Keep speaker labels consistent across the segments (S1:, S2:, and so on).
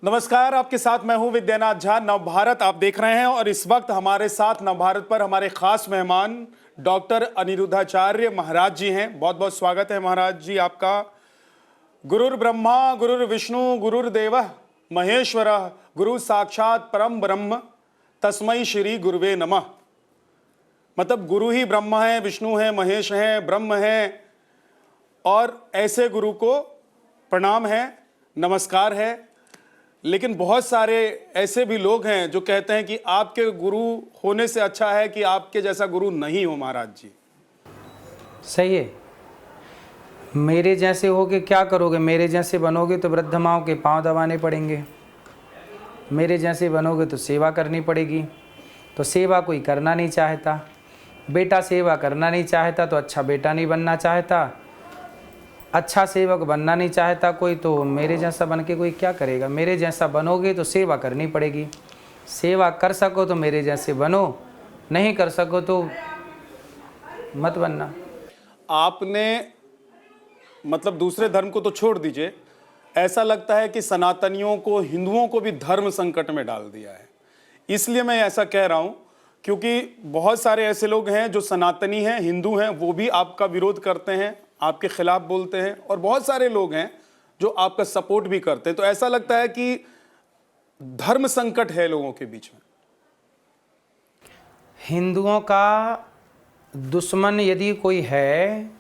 S1: नमस्कार, आपके साथ मैं हूं विद्यानाथ झा। नवभारत आप देख रहे हैं और इस वक्त हमारे साथ नवभारत पर हमारे खास मेहमान डॉक्टर अनिरुद्धाचार्य महाराज जी हैं। बहुत बहुत स्वागत है महाराज जी आपका। गुरुर् ब्रह्मा गुरुर् विष्णु गुरुर्देवः महेश्वरः गुरु साक्षात परम ब्रह्म तस्मै श्री गुरुवे नमः। मतलब गुरु ही ब्रह्म है, विष्णु है, महेश है, ब्रह्म है, और ऐसे गुरु को प्रणाम है, नमस्कार है। लेकिन बहुत सारे ऐसे भी लोग हैं जो कहते हैं कि आपके गुरु होने से अच्छा है कि आपके जैसा गुरु नहीं हो। महाराज जी
S2: सही है, मेरे जैसे होगे क्या करोगे? मेरे जैसे बनोगे तो वृद्ध माओं के पांव दबाने पड़ेंगे, मेरे जैसे बनोगे तो सेवा करनी पड़ेगी। तो सेवा कोई करना नहीं चाहता, बेटा सेवा करना नहीं चाहता तो अच्छा बेटा नहीं बनना चाहता, अच्छा सेवक बनना नहीं चाहता कोई, तो मेरे जैसा बन के कोई क्या करेगा? मेरे जैसा बनोगे तो सेवा करनी पड़ेगी। सेवा कर सको तो मेरे जैसे बनो, नहीं कर सको तो मत बनना।
S1: आपने मतलब दूसरे धर्म को तो छोड़ दीजिए, ऐसा लगता है कि सनातनियों को, हिंदुओं को भी धर्म संकट में डाल दिया है। इसलिए मैं ऐसा कह रहा हूँ क्योंकि बहुत सारे ऐसे लोग हैं जो सनातनी हैं, हिंदू हैं, वो भी आपका विरोध करते हैं, आपके खिलाफ बोलते हैं, और बहुत सारे लोग हैं जो आपका सपोर्ट भी करते हैं। तो ऐसा लगता है कि धर्म संकट है लोगों के बीच में।
S2: हिंदुओं का दुश्मन यदि कोई है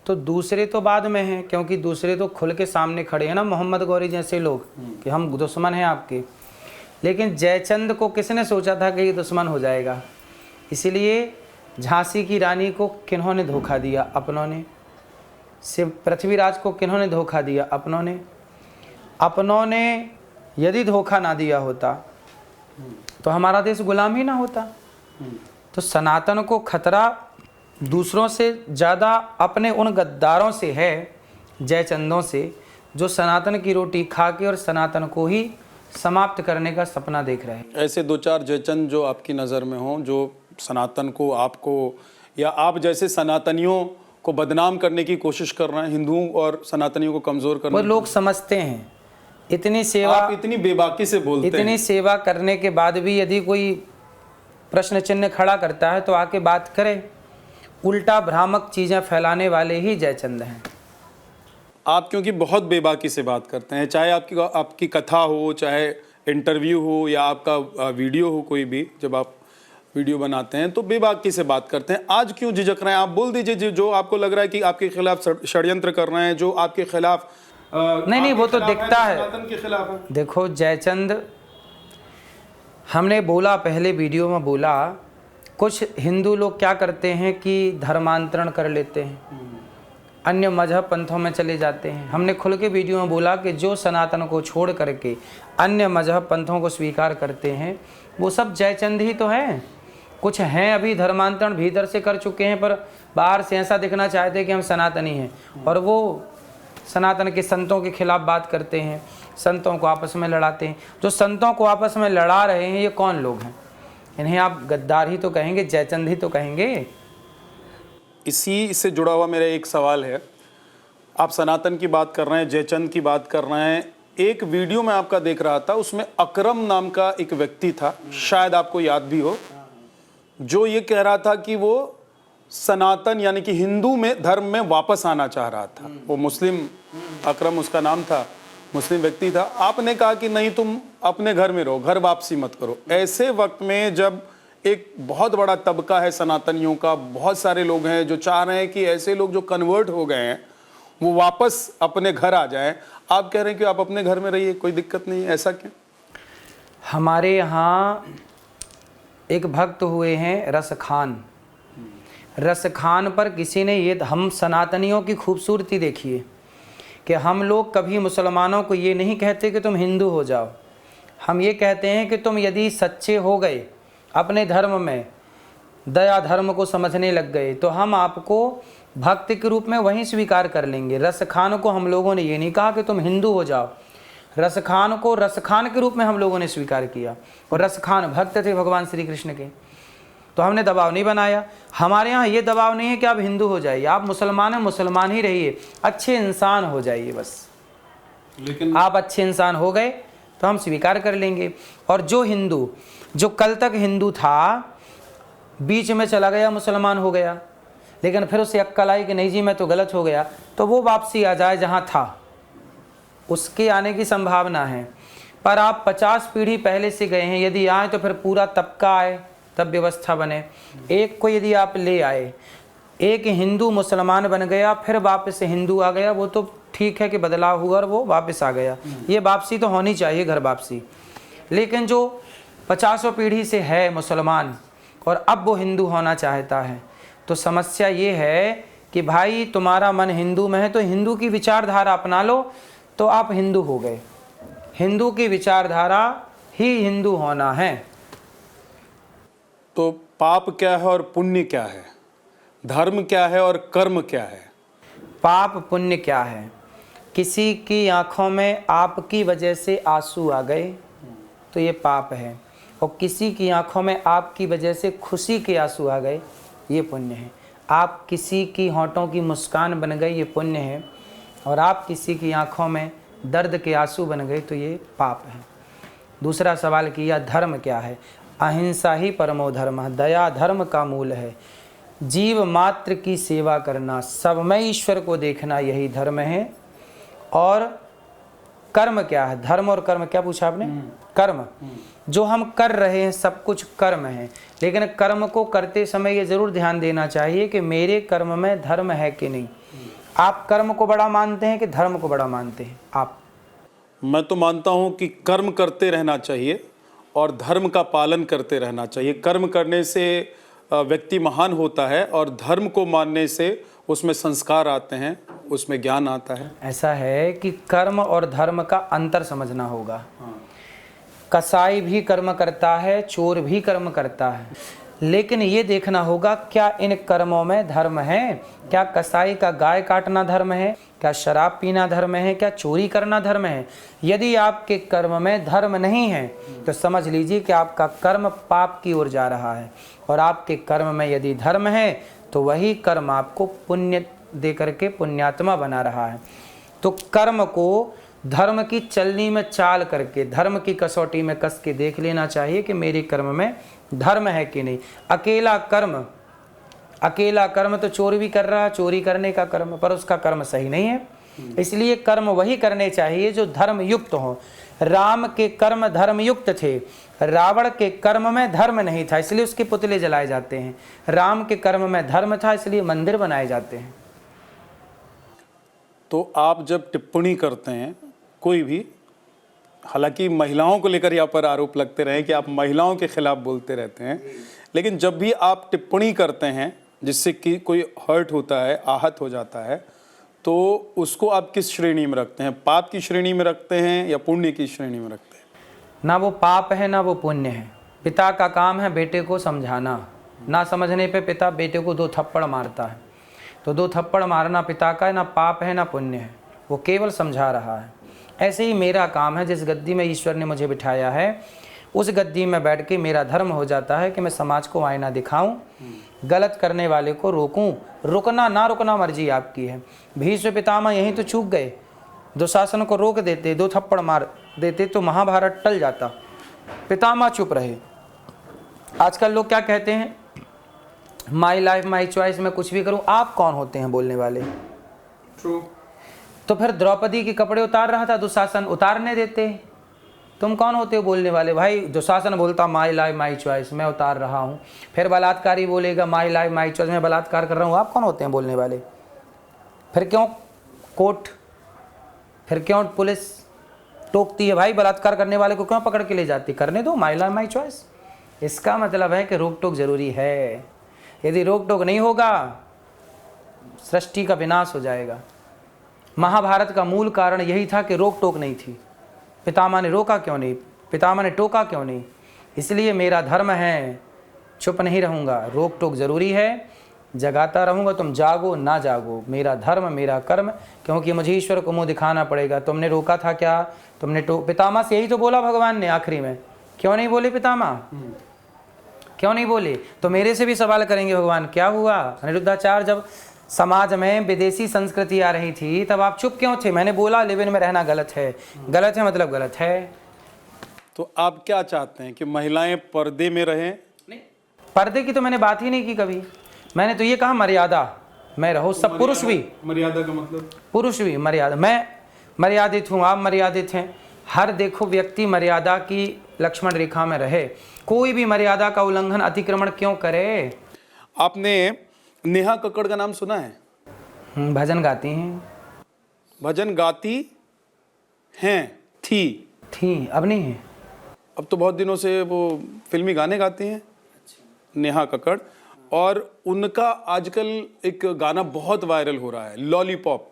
S2: तो दूसरे तो बाद में हैं, क्योंकि दूसरे तो खुल के सामने खड़े हैं ना, मोहम्मद गौरी जैसे लोग, कि हम दुश्मन हैं आपके। लेकिन जयचंद को किसने सोचा था कि ये दुश्मन हो जाएगा? इसीलिए झांसी की रानी को किन्होंने धोखा दिया? अपनों ने। शिव पृथ्वीराज को किन्होंने धोखा दिया? अपनों ने। अपनों ने यदि धोखा ना दिया होता तो हमारा देश गुलाम ही ना होता। तो सनातन को खतरा दूसरों से ज़्यादा अपने उन गद्दारों से है, जयचंदों से, जो सनातन की रोटी खा के और सनातन को ही समाप्त करने का सपना देख रहे हैं।
S1: ऐसे दो चार जयचंद जो आपकी नज़र में हों, जो सनातन को, आपको या आप जैसे सनातनियों को बदनाम करने की कोशिश कर रहे हैं, हिंदुओं और सनातनियों को कमज़ोर करने।
S2: वो लोग समझते हैं, इतनी सेवा,
S1: आप इतनी बेबाकी से बोलते हैं,
S2: इतनी सेवा करने के बाद भी यदि कोई प्रश्न चिन्ह खड़ा करता है तो आके बात करे। उल्टा भ्रामक चीज़ें फैलाने वाले ही जयचंद हैं।
S1: आप क्योंकि बहुत बेबाकी से बात करते हैं, चाहे आपकी कथा हो, चाहे इंटरव्यू हो, या आपका वीडियो हो, कोई भी जब आप वीडियो बनाते हैं तो बेबाकी से बात करते हैं। आज क्यों झिझक रहे हैं? आप बोल दीजिए जो आपको लग रहा है कि आपके खिलाफ षड्यंत्र कर रहे हैं, जो आपके खिलाफ
S2: नहीं, वो तो दिखता है,
S1: सनातन के खिलाफ है।
S2: देखो जयचंद, हमने बोला पहले वीडियो में बोला, कुछ हिंदू लोग क्या करते हैं कि धर्मांतरण कर लेते हैं, अन्य मजहब पंथों में चले जाते हैं। हमने खुल के वीडियो में बोला कि जो सनातन को छोड़ करके अन्य मजहब पंथों को स्वीकार करते हैं वो सब जयचंद ही तो हैं। कुछ हैं अभी धर्मांतरण भीतर से कर चुके हैं, पर बाहर से ऐसा दिखना चाहते हैं कि हम सनातनी हैं, और वो सनातन के संतों के खिलाफ बात करते हैं, संतों को आपस में लड़ाते हैं। जो संतों को आपस में लड़ा रहे हैं ये कौन लोग हैं? इन्हें आप गद्दार ही तो कहेंगे, जयचंद ही तो कहेंगे।
S1: इसी से जुड़ा हुआ मेरा एक सवाल है। आप सनातन की बात कर रहे हैं, जयचंद की बात कर रहे हैं। एक वीडियो में आपका देख रहा था, उसमें अकरम नाम का एक व्यक्ति था, शायद आपको याद भी हो, जो ये कह रहा था कि वो सनातन यानी कि हिंदू में धर्म में वापस आना चाह रहा था। वो मुस्लिम, अकरम उसका नाम था, मुस्लिम व्यक्ति था। आपने कहा कि नहीं, तुम अपने घर में रहो, घर वापसी मत करो। ऐसे वक्त में जब एक बहुत बड़ा तबका है सनातनियों का, बहुत सारे लोग हैं जो चाह रहे हैं कि ऐसे लोग जो कन्वर्ट हो गए हैं वो वापस अपने घर आ जाएं, आप कह रहे हैं कि आप अपने घर में रहिए, कोई दिक्कत नहीं है, ऐसा क्यों?
S2: हमारे यहाँ एक भक्त हुए हैं रसखान। रसखान पर किसी ने ये, हम सनातनियों की खूबसूरती देखिए कि हम लोग कभी मुसलमानों को ये नहीं कहते कि तुम हिंदू हो जाओ, हम ये कहते हैं कि तुम यदि सच्चे हो गए अपने धर्म में, दया धर्म को समझने लग गए, तो हम आपको भक्त के रूप में वहीं स्वीकार कर लेंगे। रसखान को हम लोगों ने ये नहीं कहा कि तुम हिंदू हो जाओ, रसखान को रसखान के रूप में हम लोगों ने स्वीकार किया, और रसखान भक्त थे भगवान श्री कृष्ण के। तो हमने दबाव नहीं बनाया। हमारे यहाँ ये दबाव नहीं है कि आप हिंदू हो जाइए, आप मुसलमान हैं, मुसलमान ही रहिए, अच्छे इंसान हो जाइए बस।
S1: लेकिन
S2: आप अच्छे इंसान हो गए तो हम स्वीकार कर लेंगे। और जो हिंदू जो कल तक हिंदू था, बीच में चला गया मुसलमान हो गया, लेकिन फिर उसे अक्ल आई कि नहीं जी मैं तो गलत हो गया, तो वो वापसी आ जाए जहाँ था, उसके आने की संभावना है। पर आप 50 पीढ़ी पहले से गए हैं, यदि आए तो फिर पूरा तबका आए तब व्यवस्था बने। एक को यदि आप ले आए, एक हिंदू मुसलमान बन गया, फिर वापस हिंदू आ गया, वो तो ठीक है कि बदलाव हुआ और वो वापस आ गया, ये वापसी तो होनी चाहिए, घर वापसी। लेकिन जो 50 पीढ़ी से है मुसलमान और अब वो हिंदू होना चाहता है, तो समस्या ये है कि भाई तुम्हारा मन हिंदू में है तो हिंदू की विचारधारा अपना लो, तो आप हिंदू हो गए। हिंदू की विचारधारा ही हिंदू होना है।
S1: तो पाप क्या है और पुण्य क्या है, धर्म क्या है और कर्म क्या है?
S2: पाप पुण्य क्या है? किसी की आंखों में आपकी वजह से आंसू आ गए तो ये पाप है, और किसी की आंखों में आपकी वजह से खुशी के आंसू आ गए, ये पुण्य है। आप किसी की होंठों की मुस्कान बन गए, ये पुण्य है, और आप किसी की आंखों में दर्द के आंसू बन गए तो ये पाप है। दूसरा सवाल किया धर्म क्या है? अहिंसा ही परमो धर्म, दया धर्म का मूल है। जीव मात्र की सेवा करना, सब में ईश्वर को देखना, यही धर्म है। और कर्म क्या है? धर्म और कर्म क्या पूछा आपने? कर्म जो हम कर रहे हैं सब कुछ कर्म है, लेकिन कर्म को करते समय ये जरूर ध्यान देना चाहिए कि मेरे कर्म में धर्म है कि नहीं। आप कर्म को बड़ा मानते हैं कि धर्म को बड़ा मानते हैं? आप?
S1: मैं तो मानता हूं कि कर्म करते रहना चाहिए और धर्म का पालन करते रहना चाहिए। कर्म करने से व्यक्ति महान होता है और धर्म को मानने से उसमें संस्कार आते हैं, उसमें ज्ञान आता है।
S2: ऐसा है कि कर्म और धर्म का अंतर समझना होगा। कसाई भी कर्म करता है, चोर भी कर्म करता है, लेकिन ये देखना होगा क्या इन कर्मों में धर्म है? क्या कसाई का गाय काटना धर्म है? क्या शराब पीना धर्म है? क्या चोरी करना धर्म है? यदि आपके कर्म में धर्म नहीं है तो समझ लीजिए कि आपका कर्म पाप की ओर जा रहा है, और आपके कर्म में यदि धर्म है तो वही कर्म आपको पुण्य दे करके पुण्यात्मा बना रहा है। तो कर्म को धर्म की चलनी में चाल करके, धर्म की कसौटी में कस के देख लेना चाहिए कि मेरे कर्म में धर्म है कि नहीं। अकेला कर्म तो चोर भी कर रहा है, चोरी करने का कर्म, पर उसका कर्म सही नहीं है। इसलिए कर्म वही करने चाहिए जो धर्म युक्त हो। राम के कर्म धर्म युक्त थे, रावण के कर्म में धर्म नहीं था, इसलिए उसके पुतले जलाए जाते हैं। राम के कर्म में धर्म था, इसलिए मंदिर बनाए जाते हैं।
S1: तो आप जब टिप्पणी करते हैं कोई भी, हालांकि महिलाओं को लेकर यहाँ पर आरोप लगते रहे कि आप महिलाओं के खिलाफ बोलते रहते हैं, लेकिन जब भी आप टिप्पणी करते हैं जिससे कि कोई हर्ट होता है, आहत हो जाता है, तो उसको आप किस श्रेणी में रखते हैं? पाप की श्रेणी में रखते हैं या पुण्य की श्रेणी में रखते हैं?
S2: ना वो पाप है ना वो पुण्य है। पिता का काम है बेटे को समझाना, ना समझने पे पिता बेटे को 2 थप्पड़ मारता है, तो 2 थप्पड़ मारना पिता का ना पाप है ना पुण्य है, वो केवल समझा रहा है। ऐसे ही मेरा काम है, जिस गद्दी में ईश्वर ने मुझे बिठाया है उस गद्दी में बैठ के मेरा धर्म हो जाता है कि मैं समाज को आईना दिखाऊं, गलत करने वाले को रोकूं। रुकना ना रुकना मर्जी आपकी है। भीष्म पितामह यहीं तो चूक गए, दुशासन को रोक देते, 2 थप्पड़ मार देते तो महाभारत टल जाता। पितामह चुप रहे। आजकल लोग क्या कहते हैं, माई लाइफ माई चॉइस, मैं कुछ भी करूं। आप कौन होते हैं बोलने वाले?
S1: ट्रू।
S2: तो फिर द्रौपदी के कपड़े उतार रहा था दुशासन, उतारने देते। तुम कौन होते हो बोलने वाले? भाई दुशासन बोलता माई लाइफ माई चॉइस, मैं उतार रहा हूँ। फिर बलात्कारी बोलेगा माई लाइफ माई चॉइस, मैं बलात्कार कर रहा हूँ। आप कौन होते हैं बोलने वाले? फिर क्यों कोर्ट, फिर क्यों पुलिस टोकती है? भाई बलात्कार करने वाले को क्यों पकड़ के ले जाती? करने दो, माई लाइफ माई चॉइस। इसका मतलब है कि रोक टोक जरूरी है। यदि रोक टोक नहीं होगा सृष्टि का विनाश हो जाएगा। महाभारत का मूल कारण यही था कि रोक टोक नहीं थी। पितामह ने रोका क्यों नहीं? पितामह ने टोका क्यों नहीं? इसलिए मेरा धर्म है, चुप नहीं रहूँगा। रोक टोक जरूरी है, जगाता रहूँगा। तुम जागो ना जागो, मेरा धर्म मेरा कर्म, क्योंकि मुझे ईश्वर को मुँह दिखाना पड़ेगा। तुमने रोका था क्या? तुमने पितामह से यही तो बोला भगवान ने आखिरी में। क्यों नहीं बोले पितामह? क्यों नहीं बोले? तो मेरे से भी सवाल करेंगे भगवान, क्या हुआ अनिरुद्धाचार्य, जब समाज में विदेशी संस्कृति आ रही थी तब आप चुप क्यों थे? मैंने बोला लिव इन में रहना गलत है। गलत है मतलब गलत है।
S1: तो आप क्या चाहते हैं कि महिलाएं पर्दे में रहें?
S2: नहीं, पर्दे की तो मैंने बात ही नहीं की कभी। मैंने तो ये कहा मर्यादा में रहो, सब पुरुष भी।
S1: मर्यादा का मतलब?
S2: पुरुष भी मर्यादा, मैं मर्यादित हूँ, आप मर्यादित हैं। हर देखो व्यक्ति मर्यादा की लक्ष्मण रेखा में रहे, कोई भी मर्यादा का उल्लंघन अतिक्रमण क्यों करे।
S1: आपने नेहा कक्कड़ का नाम सुना है?
S2: भजन गाती हैं।
S1: भजन गाती हैं, थी,
S2: अब नहीं है।
S1: अब तो बहुत दिनों से वो फिल्मी गाने गाती हैं नेहा कक्कड़। और उनका आजकल एक गाना बहुत वायरल हो रहा है, लॉलीपॉप।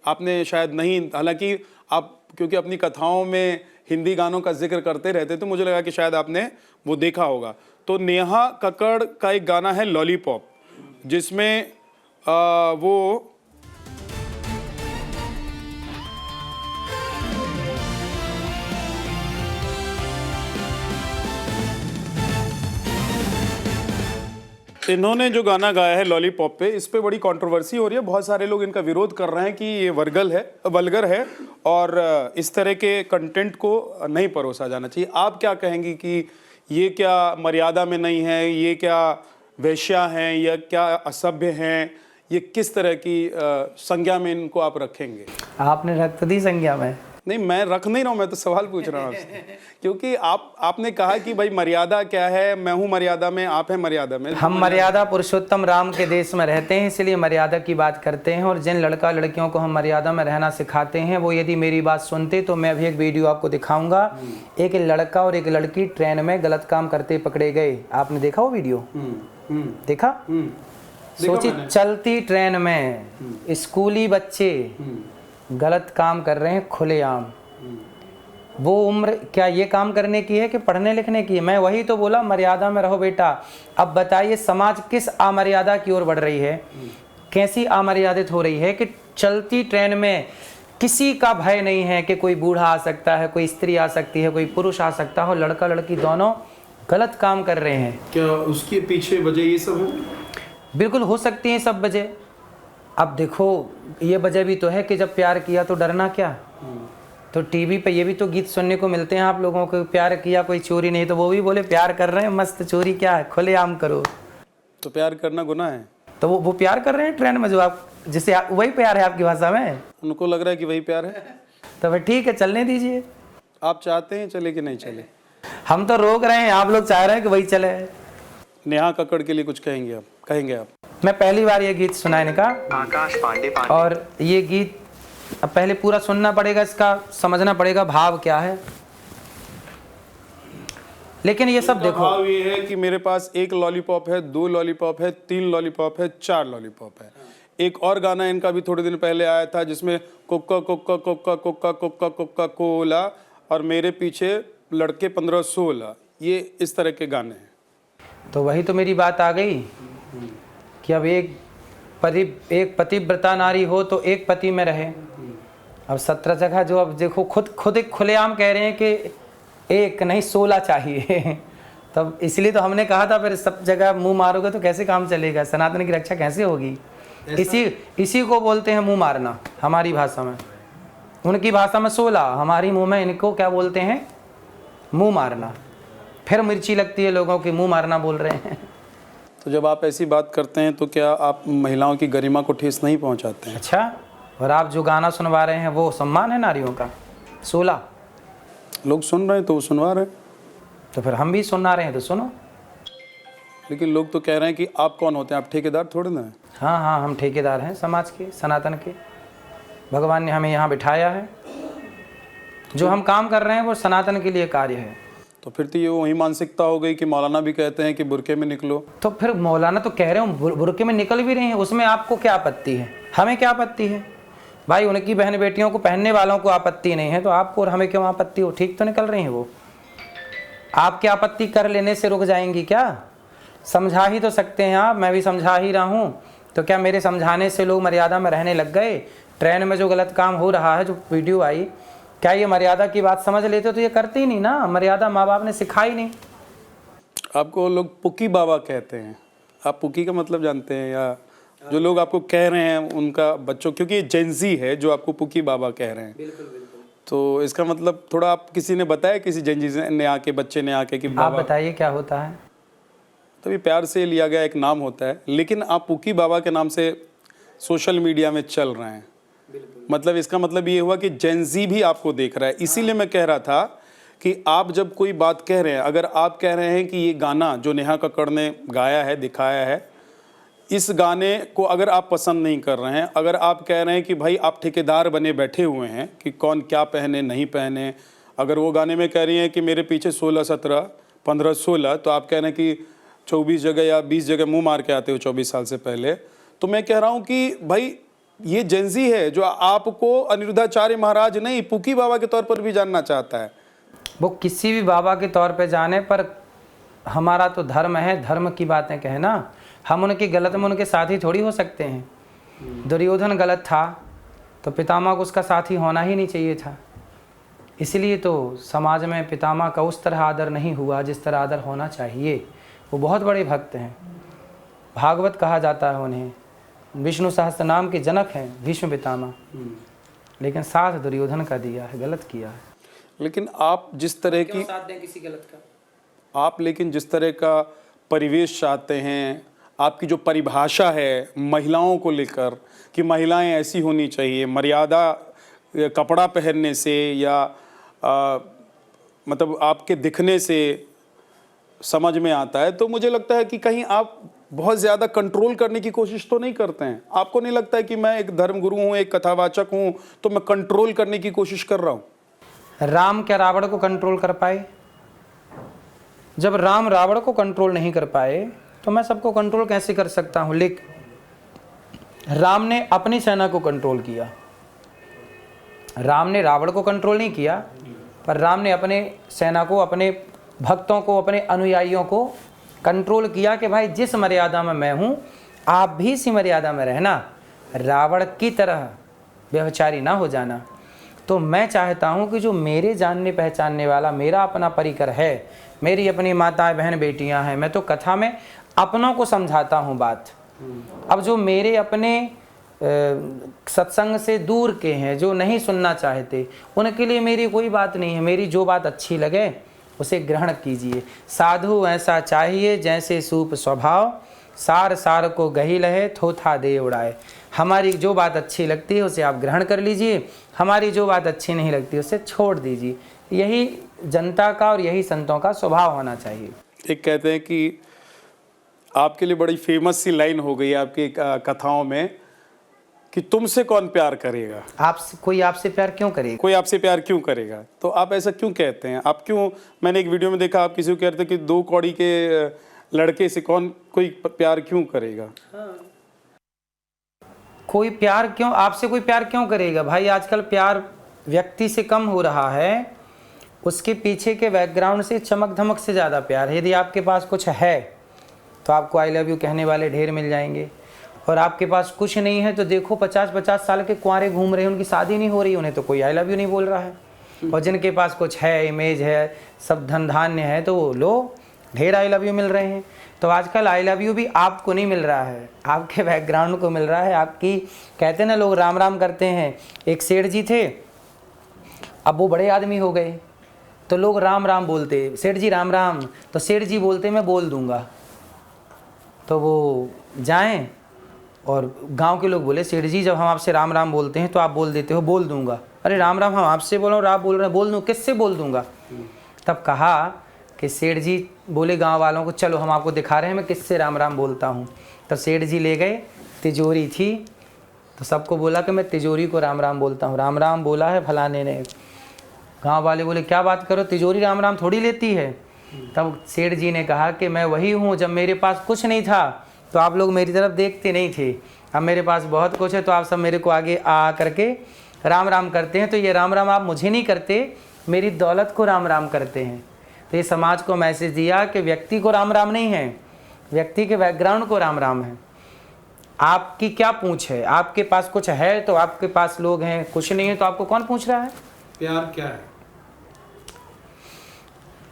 S1: आपने शायद नहीं, हालांकि आप क्योंकि अपनी कथाओं में हिंदी गानों का जिक्र करते रहते तो मुझे लगा कि शायद आपने वो देखा होगा। तो नेहा कक्कड़ का एक गाना है लॉलीपॉप, जिसमें वो इन्होंने जो गाना गाया है लॉलीपॉप पे, इस पे बड़ी कंट्रोवर्सी हो रही है। बहुत सारे लोग इनका विरोध कर रहे हैं कि ये वल्गर है और इस तरह के कंटेंट को नहीं परोसा जाना चाहिए। आप क्या कहेंगी कि ये क्या मर्यादा में नहीं है, ये क्या वेश्या हैं या क्या असभ्य हैं, ये किस तरह की संज्ञा में इनको आप रखेंगे?
S2: आपने रख तो दी संज्ञा में।
S1: नहीं, मैं रख नहीं रहा हूँ, मैं तो सवाल पूछ रहा हूँ आपसे। क्योंकि आपने कहा कि भाई मर्यादा क्या है, मैं हूँ मर्यादा में, आप हैं मर्यादा में।
S2: हम मर्यादा पुरुषोत्तम राम के देश में रहते हैं, इसलिए मर्यादा की बात करते हैं। और जिन लड़का लड़कियों को हम मर्यादा में रहना सिखाते हैं, वो यदि मेरी बात सुनते तो मैं अभी एक वीडियो आपको दिखाऊंगा। एक लड़का और एक लड़की ट्रेन में गलत काम करते पकड़े गए। आपने देखा वो वीडियो? देखा? सोचिए, चलती ट्रेन में स्कूली बच्चे गलत काम कर रहे हैं खुलेआम। वो उम्र क्या ये काम करने की है कि पढ़ने लिखने की है? मैं वही तो बोला, मर्यादा में रहो बेटा। अब बताइए समाज किस अमर्यादा की ओर बढ़ रही है, कैसी अमर्यादित हो रही है कि चलती ट्रेन में किसी का भय नहीं है कि कोई बूढ़ा आ सकता है, कोई स्त्री आ सकती है, कोई पुरुष आ सकता हो, लड़का लड़की दोनों गलत काम कर रहे हैं।
S1: क्या उसके पीछे वजह ये सब है?
S2: बिल्कुल हो सकती है सब वजह। अब देखो, ये वजह भी तो है कि जब प्यार किया तो डरना क्या। तो टीवी पे ये भी तो गीत सुनने को मिलते हैं आप लोगों को, प्यार किया कोई चोरी नहीं, तो वो भी बोले प्यार कर रहे हैं मस्त, चोरी क्या है, खुलेआम करो।
S1: तो प्यार करना गुनाह है?
S2: तो वो प्यार कर रहे हैं ट्रेन में, जो आप जिसे वही प्यार है आपकी भाषा में।
S1: उनको लग रहा है कि वही प्यार है,
S2: तो फिर ठीक है, चलने दीजिए।
S1: आप चाहते हैं चले कि नहीं चले?
S2: हम तो रोक रहे हैं, आप लोग चाह रहे हैं कि वही चले।
S1: नेहा कक्कड़ के लिए कुछ कहेंगे आप?
S2: मैं पहली बार ये गीत सुना इनका,
S3: आकाश पांडे
S2: और ये गीत अब पहले पूरा सुनना पड़ेगा, इसका समझना पड़ेगा भाव क्या है। लेकिन ये सब देखो,
S1: भाव ये है कि मेरे पास 1 लॉलीपॉप है, 2 लॉलीपॉप है, 3 लॉलीपॉप है, 4 लॉलीपॉप है। एक और गाना इनका भी थोड़े दिन पहले आया था जिसमें Coca Coca Coca Coca Coca Coca Cola और मेरे पीछे लड़के 15-16, ये इस तरह के गाने हैं।
S2: तो वही तो मेरी बात आ गई कि अब एक पतिव्रता नारी हो तो एक पति में रहे। अब 17 जगह जो, अब देखो खुद एक खुलेआम कह रहे हैं कि एक नहीं 16 चाहिए। तब इसलिए तो हमने कहा था फिर सब जगह मुंह मारोगे तो कैसे काम चलेगा, सनातन की रक्षा कैसे होगी। इसी को बोलते हैं मुंह मारना हमारी भाषा में। उनकी भाषा में 16, हमारी मुंह में इनको क्या बोलते हैं, मुंह मारना। फिर मिर्ची लगती है लोगों की, मुंह मारना बोल रहे हैं।
S1: तो जब आप ऐसी बात करते हैं तो क्या आप महिलाओं की गरिमा को ठेस नहीं पहुंचाते हैं?
S2: अच्छा, और आप जो गाना सुनवा रहे हैं वो सम्मान है नारियों का? 16
S1: लोग सुन रहे हैं तो वो सुनवा रहे हैं,
S2: तो फिर हम भी सुना रहे हैं तो सुनो।
S1: लेकिन लोग तो कह रहे हैं कि आप कौन होते हैं, आप ठेकेदार थोड़े ना हैं।
S2: हाँ, हम ठेकेदार हैं समाज के, सनातन के। भगवान ने हमें यहाँ बिठाया है, जो हम काम कर रहे हैं वो सनातन के लिए कार्य है।
S1: तो फिर तो ये वही मानसिकता हो गई कि मौलाना भी कहते हैं कि बुरके में निकलो।
S2: तो फिर मौलाना तो कह रहे हो बुरके में निकल भी रहे हैं, उसमें आपको क्या आपत्ति है? हमें क्या आपत्ति है भाई? उनकी बहन बेटियों को, पहनने वालों को आपत्ति नहीं है तो आपको और हमें क्यों आपत्ति हो? ठीक तो निकल रही हैं वो। आपकी आपत्ति कर लेने से रुक जाएंगी क्या? समझा ही तो सकते हैं आप, मैं भी समझा ही रहा हूँ। तो क्या मेरे समझाने से लोग मर्यादा में रहने लग गए? ट्रेन में जो गलत काम हो रहा है, जो वीडियो आई, क्या ये मर्यादा की बात समझ लेते तो ये करते ही नहीं ना। मर्यादा माँ बाप ने सिखाई नहीं।
S1: आपको लोग पुकी बाबा कहते हैं, आप पुकी का मतलब जानते हैं? या जो लोग आपको कह रहे हैं उनका बच्चों, क्योंकि ये जेंजी है जो आपको पुकी बाबा कह रहे हैं। तो इसका मतलब थोड़ा आप किसी ने बताया, किसी जंजी ने आके, बच्चे ने आके कि
S2: आप
S1: बाबा,
S2: बताइए क्या होता है।
S1: तभी प्यार से लिया गया एक नाम होता है, लेकिन आप पुकी बाबा के नाम से सोशल मीडिया में चल रहे हैं, मतलब इसका मतलब ये हुआ कि जेंजी भी आपको देख रहा है। इसीलिए मैं कह रहा था कि आप जब कोई बात कह रहे हैं, अगर आप कह रहे हैं कि ये गाना जो नेहा कक्कड़ ने गाया है, दिखाया है, इस गाने को अगर आप पसंद नहीं कर रहे हैं, अगर आप कह रहे हैं कि भाई आप ठेकेदार बने बैठे हुए हैं कि कौन क्या पहने नहीं पहने, अगर वो गाने में कह रही हैं कि मेरे पीछे 16 17 15 16, तो आप कह रहे हैं कि 24 जगह या 20 जगह मुंह मार के आते हो 24 साल से पहले, तो मैं कह रहा हूँ कि भाई ये जेंजी है जो आपको अनिरुद्धाचार्य महाराज नहीं, पुकी बाबा के तौर पर भी जानना चाहता है।
S2: वो किसी भी बाबा के तौर पे जाने, पर हमारा तो धर्म है, धर्म की बातें कहना। हम उनकी गलत में उनके साथी थोड़ी हो सकते हैं। दुर्योधन गलत था तो पितामह को उसका साथी होना ही नहीं चाहिए था। इसलिए तो समाज में पितामह का उस तरह आदर नहीं हुआ जिस तरह आदर होना चाहिए। वो बहुत बड़े भक्त हैं, भागवत कहा जाता है उन्हें, विष्णु सहस्त्र नाम के जनक हैं भीष्म पितामह, लेकिन साथ दुर्योधन का दिया है, गलत किया है।
S1: लेकिन आप जिस तरह की
S2: साथ दें किसी गलत का,
S1: आप लेकिन जिस तरह का परिवेश चाहते हैं, आपकी जो परिभाषा है महिलाओं को लेकर कि महिलाएं ऐसी होनी चाहिए, मर्यादा कपड़ा पहनने से या मतलब आपके दिखने से समझ में आता है, तो मुझे लगता है कि कहीं आप बहुत ज़्यादा कंट्रोल करने की कोशिश तो नहीं करते हैं। आपको नहीं लगता है कि मैं एक धर्मगुरु हूँ, एक कथावाचक हूँ, तो मैं कंट्रोल करने की कोशिश कर रहा हूँ?
S2: राम क्या रावण को कंट्रोल कर पाए? जब राम रावण को कंट्रोल नहीं कर पाए तो मैं सबको कंट्रोल कैसे कर सकता हूँ? लेकिन राम ने अपनी सेना को कंट्रोल किया, राम ने रावण को कंट्रोल नहीं किया, पर राम ने अपने सेना को, अपने भक्तों को, अपने अनुयायियों को कंट्रोल किया कि भाई जिस मर्यादा में मैं हूँ आप भी इसी मर्यादा में रहना, रावण की तरह व्यभिचारी ना हो जाना। तो मैं चाहता हूँ कि जो मेरे जानने पहचानने वाला मेरा अपना परिकर है, मेरी अपनी माताएं बहन बेटियां हैं, मैं तो कथा में अपनों को समझाता हूँ बात। अब जो मेरे अपने सत्संग से दूर के हैं, जो नहीं सुनना चाहते, उनके लिए मेरी कोई बात नहीं है। मेरी जो बात अच्छी लगे उसे ग्रहण कीजिए। साधु ऐसा चाहिए जैसे सूप स्वभाव, सार सार को गही लहे थोथा दे उड़ाए। हमारी जो बात अच्छी लगती है उसे आप ग्रहण कर लीजिए, हमारी जो बात अच्छी नहीं लगती उसे छोड़ दीजिए। यही जनता का और यही संतों का स्वभाव होना चाहिए।
S1: एक कहते हैं कि आपके लिए बड़ी फेमस सी लाइन हो गई आपकी कथाओं में कि तुमसे कौन प्यार करेगा,
S2: आपसे कोई आपसे प्यार क्यों करेगा,
S1: कोई आपसे प्यार क्यों करेगा। तो आप ऐसा क्यों कहते हैं? आप क्यों, मैंने एक वीडियो में देखा आप किसी को कहते हैं कि 2 कौड़ी के लड़के से कौन कोई प्यार क्यों करेगा।
S2: कोई प्यार क्यों, आपसे कोई प्यार क्यों करेगा भाई? आजकल प्यार व्यक्ति से कम हो रहा है, उसके पीछे के बैकग्राउंड से, चमक धमक से ज़्यादा प्यार है। यदि आपके पास कुछ है तो आपको आई लव यू कहने वाले ढेर मिल जाएंगे, और आपके पास कुछ नहीं है तो देखो 50-50 साल के कुंवारे घूम रहे हैं, उनकी शादी नहीं हो रही, उन्हें तो कोई आई लव यू नहीं बोल रहा है। और जिनके पास कुछ है, इमेज है, सब धन धान्य है, तो वो लो ढेर आई लव यू मिल रहे हैं। तो आजकल आई लव यू भी आपको नहीं मिल रहा है, आपके बैकग्राउंड को मिल रहा है। आपकी, कहते हैं ना लोग राम राम करते हैं। एक सेठ जी थे, अब वो बड़े आदमी हो गए तो लोग राम राम बोलते, सेठ जी राम राम, तो सेठ जी बोलते मैं बोल दूंगा। तो वो जाएं और गांव के लोग बोले सेठ जी जब हम आपसे राम राम बोलते हैं तो आप बोल देते हो बोल दूंगा। अरे राम राम हम आपसे बोल रहे हो, आप बोल रहे हैं बोल दूँ, किससे बोल दूंगा? तब कहा कि सेठ जी बोले गांव वालों को चलो हम आपको दिखा रहे हैं मैं किससे राम राम बोलता हूँ। तब सेठ जी ले गए, तिजोरी थी, तो सबको बोला कि मैं तिजोरी को राम राम बोलता हूँ। राम राम बोला है फलाने ने। गांव वाले बोले क्या बात करो, तिजोरी राम राम थोड़ी लेती है। तब सेठ जी ने कहा कि मैं वही हूँ, जब मेरे पास कुछ नहीं था तो आप लोग मेरी तरफ देखते नहीं थे, अब मेरे पास बहुत कुछ है तो आप सब मेरे को आगे आ करके राम राम करते हैं। तो ये राम राम आप मुझे नहीं करते, मेरी दौलत को राम राम करते हैं। तो ये समाज को मैसेज दिया कि व्यक्ति को राम राम नहीं है, व्यक्ति के बैकग्राउंड को राम राम है। आपकी क्या पूछ है? आपके पास कुछ है तो आपके पास लोग हैं, कुछ नहीं है तो आपको कौन पूछ रहा है?
S1: प्यार क्या है?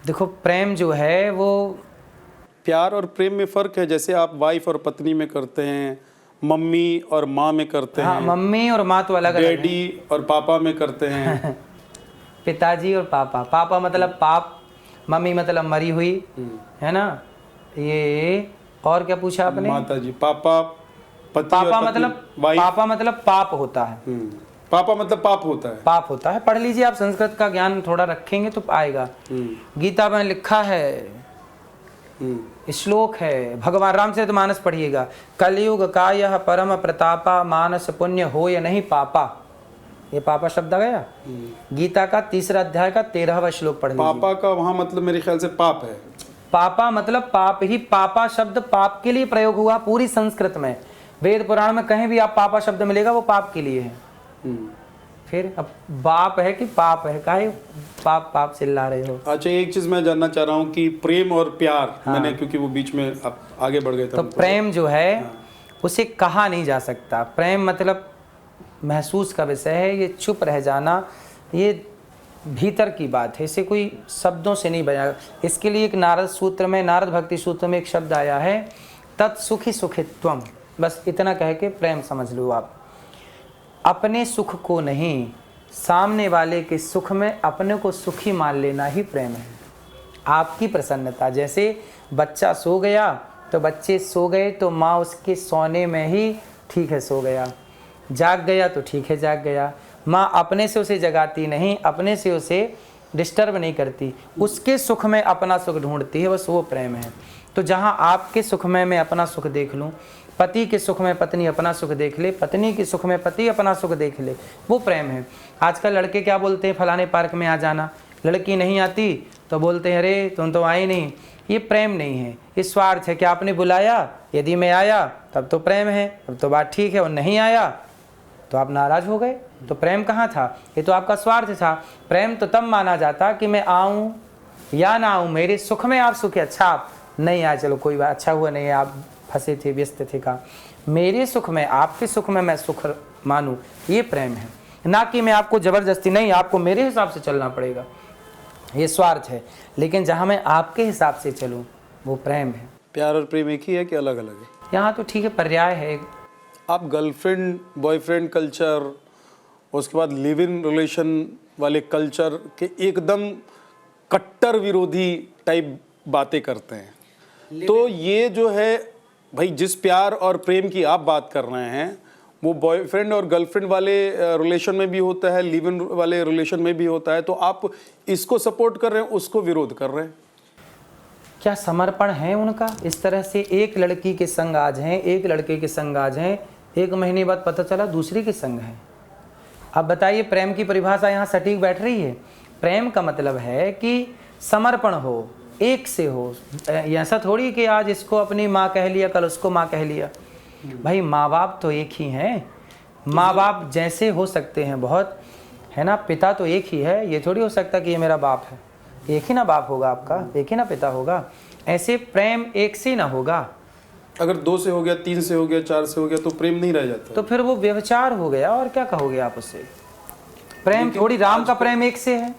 S2: देखो प्रेम जो है वो,
S1: प्यार और प्रेम में फ़र्क है। जैसे आप वाइफ और पत्नी में करते हैं, मम्मी और माँ में करते
S2: हाँ,
S1: हैं,
S2: मम्मी और माँ तो अलग अलग है।
S1: डैडी और पापा में करते हैं।
S2: पिताजी और पापा। पापा मतलब पाप, मम्मी मतलब मरी हुई, है ना। ये और क्या पूछा आपने?
S1: माता जी, पापा, पति
S2: पापा
S1: और
S2: मतलब
S1: पत्नी, वाइफ।
S2: पापा मतलब पाप होता है।
S1: पापा मतलब पाप होता है।
S2: पाप होता है, पढ़ लीजिए आप, संस्कृत का ज्ञान थोड़ा रखेंगे तो आएगा। गीता में लिखा है, श्लोक है, भगवान रामचरितमानस पढ़िएगा, कलयुग का यह परम प्रतापा, मानस पुण्य हो या नहीं पापा। ये पापा शब्द आ गया। गीता का 3 अध्याय का 13वां श्लोक पढ़ लीजिए।
S1: पापा का वहां मतलब मेरे ख्याल से पाप है।
S2: पापा मतलब पाप ही, पापा शब्द पाप के लिए प्रयोग हुआ पूरी संस्कृत में। वेद पुराण में कहीं भी आप पापा शब्द मिलेगा वो पाप के लिए है। फिर अब बाप है कि पाप है, काहे पाप पाप चिल्ला रहे हो?
S1: अच्छा, एक चीज मैं जानना चाह रहा हूँ कि प्रेम और प्यार, मैंने क्योंकि वो बीच में आप आगे बढ़ गए थे।
S2: तो प्रेम जो है उसे कहा नहीं जा सकता। प्रेम मतलब महसूस का विषय है, ये चुप रह जाना, ये भीतर की बात है, इसे कोई शब्दों से नहीं बयां। इसके लिए एक नारद सूत्र में, नारद भक्ति सूत्र में एक शब्द आया है, तत्सुखी सुखित्वम। बस इतना कह के प्रेम समझ लो आप। अपने सुख को नहीं, सामने वाले के सुख में अपने को सुखी मान लेना ही प्रेम है। आपकी प्रसन्नता, जैसे बच्चा सो गया तो बच्चे सो गए तो माँ उसके सोने में ही ठीक है सो गया, जाग गया तो ठीक है जाग गया। माँ अपने से उसे जगाती नहीं, अपने से उसे डिस्टर्ब नहीं करती, उसके सुख में अपना सुख ढूंढती है, बस वो प्रेम है। तो जहाँ आपके सुख में मैं अपना सुख देख लूँ, पति के सुख में पत्नी अपना सुख देख ले, पत्नी के सुख में पति अपना सुख देख ले, वो प्रेम है। आजकल लड़के क्या बोलते हैं, फलाने पार्क में आ जाना, लड़की नहीं आती तो बोलते हैं अरे तुम तो आई नहीं। ये प्रेम नहीं है, ये स्वार्थ है कि आपने बुलाया, यदि मैं आया तब तो प्रेम है, तब तो बात ठीक है, और नहीं आया तो आप नाराज हो गए, तो प्रेम कहाँ था? ये तो आपका स्वार्थ था। प्रेम तो तब माना जाता कि मैं आऊँ या ना आऊँ, मेरे सुख में आप सुखी, अच्छा आप नहीं आए चलो कोई बात, अच्छा हुआ नहीं है, आप फंसे थे व्यस्त थे का, मेरे सुख में आपके सुख में मैं सुख मानूं, ये प्रेम है। ना कि मैं आपको जबरदस्ती, नहीं आपको मेरे हिसाब से चलना पड़ेगा, ये स्वार्थ है। लेकिन जहाँ मैं आपके हिसाब से चलूँ वो प्रेम है।
S1: प्यार और प्रेम एक ही है कि अलग अलग है?
S2: यहाँ तो ठीक है, पर्याय है।
S1: आप गर्लफ्रेंड बॉयफ्रेंड कल्चर, उसके बाद लिव इन रिलेशन वाले कल्चर के एकदम कट्टर विरोधी टाइप बातें करते हैं। तो ये जो है भाई, जिस प्यार और प्रेम की आप बात कर रहे हैं वो बॉयफ्रेंड और गर्लफ्रेंड वाले रिलेशन में भी होता है, लिव इन वाले रिलेशन में भी होता है। तो आप इसको सपोर्ट कर रहे हैं, उसको विरोध कर रहे हैं।
S2: क्या समर्पण है उनका? इस तरह से एक लड़की के संग आज हैं, एक लड़के के संग आज हैं, 1 महीने बाद पता चला दूसरे के संग हैं। अब बताइए, प्रेम की परिभाषा यहाँ सटीक बैठ रही है? प्रेम का मतलब है कि समर्पण हो, एक से हो। ऐसा थोड़ी कि आज इसको अपनी माँ कह लिया, कल उसको माँ कह लिया। भाई माँ बाप तो एक ही हैं, माँ बाप जैसे हो सकते हैं बहुत, है ना। पिता तो एक ही है, ये थोड़ी हो सकता कि ये मेरा बाप है। एक ही ना बाप होगा आपका, एक ही ना पिता होगा। ऐसे प्रेम एक से ना होगा।
S1: अगर 2 से हो गया, 3 से हो गया, 4 से हो गया तो प्रेम नहीं रह जाता।
S2: तो फिर वो व्यभिचार हो गया, और क्या कहोगे आप उससे? प्रेम थोड़ी, राम का प्रेम एक से है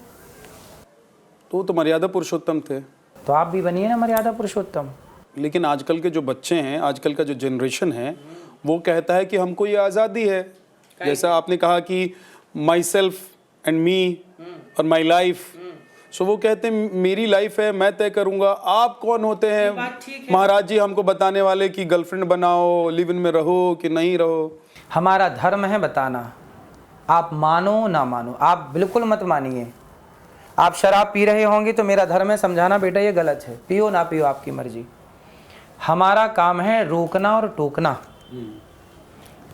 S1: तो मर्यादा पुरुषोत्तम थे,
S2: तो आप भी बनिए ना मर्यादा पुरुषोत्तम।
S1: लेकिन आजकल के जो बच्चे हैं, आजकल का जो जनरेशन है, वो कहता है कि हमको ये आज़ादी है। जैसा आपने कहा कि माई सेल्फ एंड मी और माई लाइफ, सो वो कहते हैं मेरी लाइफ है, मैं तय करूंगा। आप कौन होते हैं महाराज जी हमको बताने वाले कि गर्लफ्रेंड बनाओ, लिव इन में रहो कि नहीं रहो?
S2: हमारा धर्म है बताना, आप मानो ना मानो, आप बिल्कुल मत मानिए। आप शराब पी रहे होंगे तो मेरा धर्म है समझाना, बेटा ये गलत है, पियो ना पियो आपकी मर्जी। हमारा काम है रोकना और टोकना।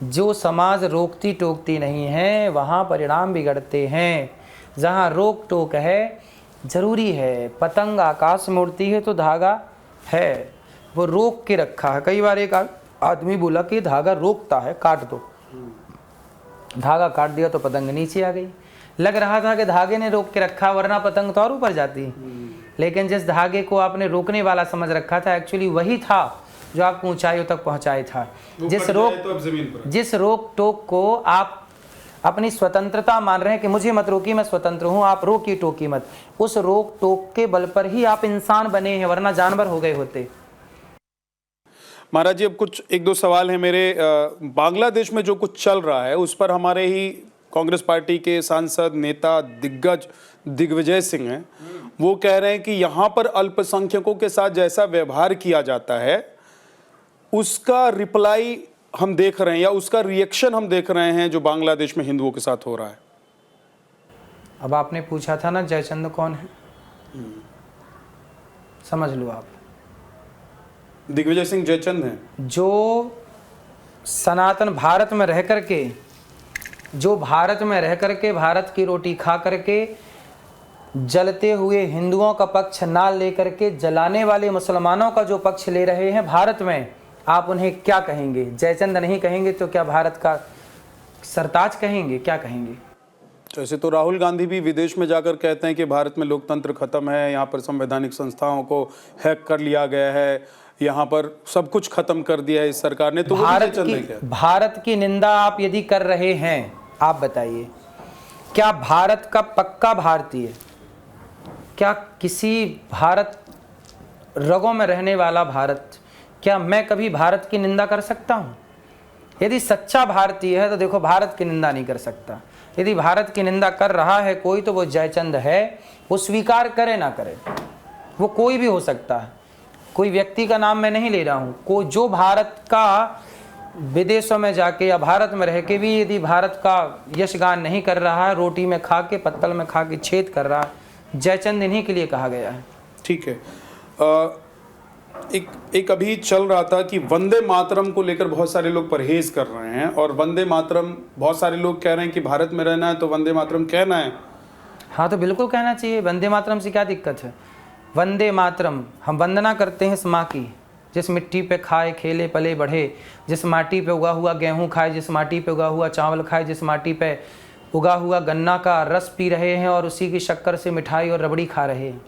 S2: जो समाज रोकती टोकती नहीं है वहाँ परिणाम बिगड़ते हैं। जहाँ रोक टोक है, जरूरी है। पतंग आकाश में उड़ती है तो धागा है, वो रोक के रखा है। कई बार एक आदमी बोला कि धागा रोकता है, काट दो। धागा काट दिया तो पतंग नीचे आ गई। लग रहा था कि धागे ने रोक के रखा, वरना पतंग तो और ऊपर जाती। लेकिन जिस धागे को आपने रोकने वाला समझ रखा था, एक्चुअली वही था जो आपको ऊंचाइयों तक पहुंचाया था। जिस रोक टोक को आप अपनी स्वतंत्रता मान रहे हैं कि मुझे मत रोकी, मैं स्वतंत्र हूं, आप रोकी टोकी मत। उस रोक टोक के बल पर ही आप इंसान बने हैं, वरना जानवर हो गए होते।
S1: महाराज जी, अब कुछ 1-2 सवाल हैं मेरे। बांग्लादेश में जो कुछ चल रहा है उस पर हमारे ही कांग्रेस पार्टी के सांसद नेता दिग्गज दिग्विजय सिंह हैं, वो कह रहे हैं कि यहाँ पर अल्पसंख्यकों के साथ जैसा व्यवहार किया जाता है उसका रिप्लाई हम देख रहे हैं या उसका रिएक्शन हम देख रहे हैं जो बांग्लादेश में हिंदुओं के साथ हो रहा है।
S2: अब आपने पूछा था ना जयचंद कौन है, समझ लो आप।
S1: दिग्विजय सिंह जयचंद हैं
S2: जो सनातन भारत में रह करके, जो भारत में रह करके भारत की रोटी खा करके जलते हुए हिंदुओं का पक्ष ना लेकर के जलाने वाले मुसलमानों का जो पक्ष ले रहे हैं भारत में, आप उन्हें क्या कहेंगे? जयचंद नहीं कहेंगे तो क्या भारत का सरताज कहेंगे? क्या कहेंगे?
S1: ऐसे तो राहुल गांधी भी विदेश में जाकर कहते हैं कि भारत में लोकतंत्र खत्म है, यहाँ पर संवैधानिक संस्थाओं को हैक कर लिया गया है, यहाँ पर सब कुछ खत्म कर दिया है इस सरकार ने। तो
S2: भारत की निंदा आप यदि कर रहे हैं, आप बताइए, क्या भारत का पक्का भारतीय, क्या किसी भारत रगों में रहने वाला भारत, क्या मैं कभी भारत की निंदा कर सकता हूँ? यदि सच्चा भारतीय है तो देखो भारत की निंदा नहीं कर सकता। यदि भारत की निंदा कर रहा है कोई तो वो जयचंद है, वो स्वीकार करे ना करे, वो कोई भी हो सकता है, कोई व्यक्ति का नाम मैं नहीं ले रहा हूँ। को जो भारत का विदेशों में जाके या भारत में रह के भी यदि भारत का यशगान नहीं कर रहा है, रोटी में खा के पत्तल में खा के छेद कर रहा है, जयचंद इन्हीं के लिए कहा गया है।
S1: ठीक है। एक अभी चल रहा था कि वंदे मातरम को लेकर बहुत सारे लोग परहेज कर रहे हैं और वंदे मातरम, बहुत सारे लोग कह रहे हैं कि भारत में रहना है तो वंदे मातरम कहना है।
S2: हाँ तो बिल्कुल कहना चाहिए। वंदे मातरम से क्या दिक्कत है? वंदे मातरम, हम वंदना करते हैं इस माँ की, जिस मिट्टी पे खाए खेले पले बढ़े, जिस माटी पे उगा हुआ गेहूँ खाए, जिस माटी पे उगा हुआ चावल खाए, जिस माटी पे उगा हुआ गन्ना का रस पी रहे हैं और उसी की शक्कर से मिठाई और रबड़ी खा रहे हैं,